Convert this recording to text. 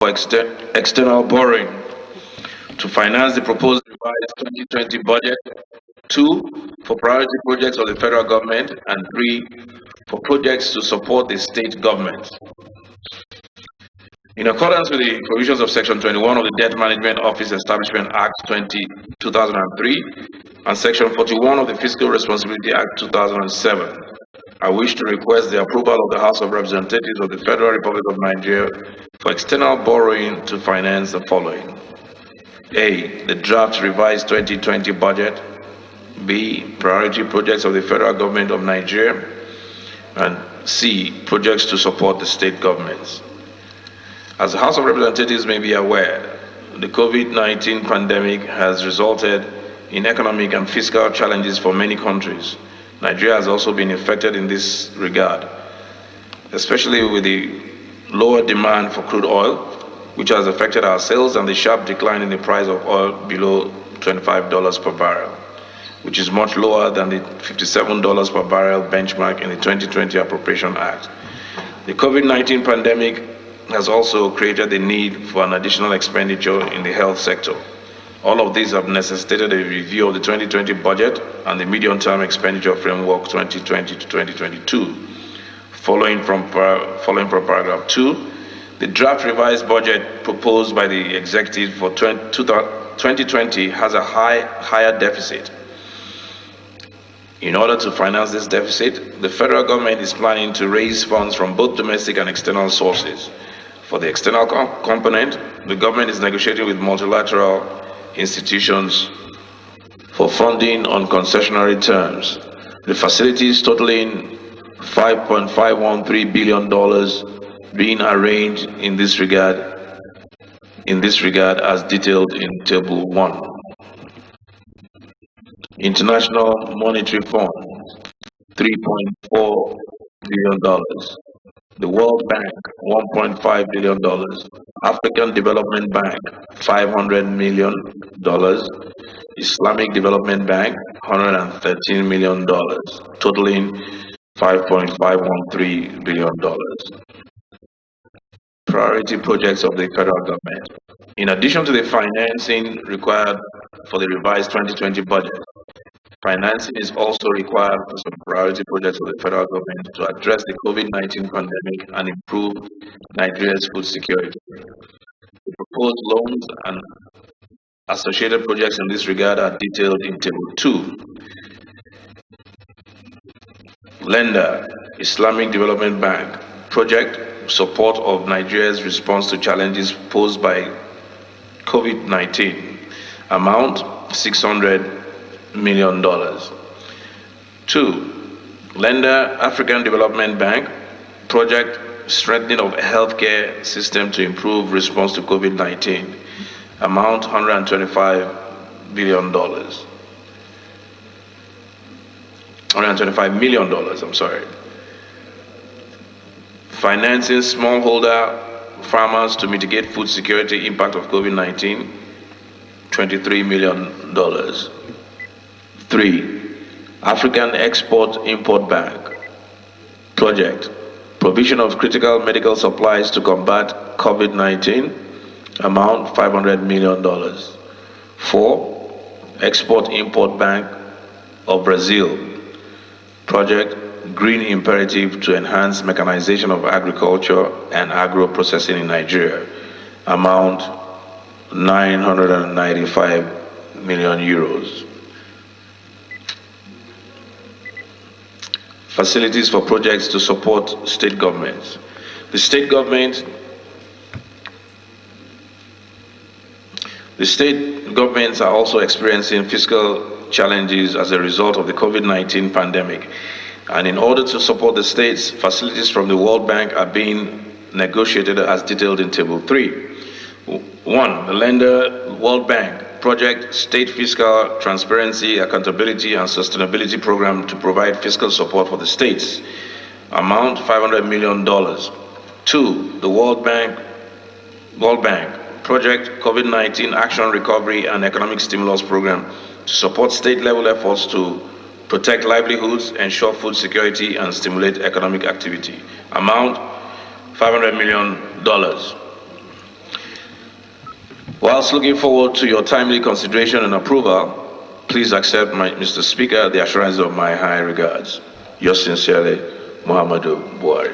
for external borrowing to finance the proposed revised 2020 budget, 2, for priority projects of the federal government, and 3, for projects to support the state government. In accordance with the provisions of Section 21 of the Debt Management Office Establishment Act 2003 and Section 41 of the Fiscal Responsibility Act 2007, I wish to request the approval of the House of Representatives of the Federal Republic of Nigeria for external borrowing to finance the following: A, the draft revised 2020 budget; B, priority projects of the federal government of Nigeria; and C, projects to support the state governments. As the House of Representatives may be aware, the COVID-19 pandemic has resulted in economic and fiscal challenges for many countries. Nigeria has also been affected in this regard, especially with the lower demand for crude oil, which has affected our sales, and the sharp decline in the price of oil below $25 per barrel, which is much lower than the $57 per barrel benchmark in the 2020 Appropriation Act. The COVID-19 pandemic has also created the need for an additional expenditure in the health sector. All of these have necessitated a review of the 2020 budget and the medium-term expenditure framework 2020 to 2022. Following from paragraph 2, the draft revised budget proposed by the executive for 2020 has a higher deficit. In order to finance this deficit, the federal government is planning to raise funds from both domestic and external sources. For the external component, the government is negotiating with multilateral institutions for funding on concessionary terms. The facilities totaling $5.513 billion being arranged in this regard as detailed in Table 1. International Monetary Fund, $3.4 billion. The World Bank, $1.5 billion. African Development Bank, $500 million. Islamic Development Bank, $113 million, totaling $5.513 billion. Priority projects of the federal government. In addition to the financing required for the revised 2020 budget, financing is also required for some priority projects of the federal government to address the COVID-19 pandemic and improve Nigeria's food security. The proposed loans and associated projects in this regard are detailed in Table 2. Lender, Islamic Development Bank, project support of Nigeria's response to challenges posed by COVID-19, amount $600 million. 2. Lender, African Development Bank, project strengthening of healthcare system to improve response to COVID-19, amount $125 billion. $125 million, I'm sorry. Financing smallholder farmers to mitigate food security impact of COVID-19, $23 million. 3. African Export-Import Bank, project provision of critical medical supplies to combat COVID-19, amount $500 million. 4. Export-Import Bank of Brazil, project Green Imperative to enhance mechanization of agriculture and agro-processing in Nigeria, amount €995 million. Facilities for projects to support state governments. The state governments are also experiencing fiscal challenges as a result of the COVID-19 pandemic. And in order to support the states, facilities from the World Bank are being negotiated as detailed in Table 3. 1. The lender, World Bank, project State Fiscal Transparency, Accountability and Sustainability Program to provide fiscal support for the states, amount $500 million. 2. The World Bank, project COVID-19 Action Recovery and Economic Stimulus Program to support state-level efforts to protect livelihoods, ensure food security, and stimulate economic activity. Amount $500 million. Whilst looking forward to your timely consideration and approval, please accept, Mr. Speaker, the assurance of my high regards. Yours sincerely, Muhammadu Buhari.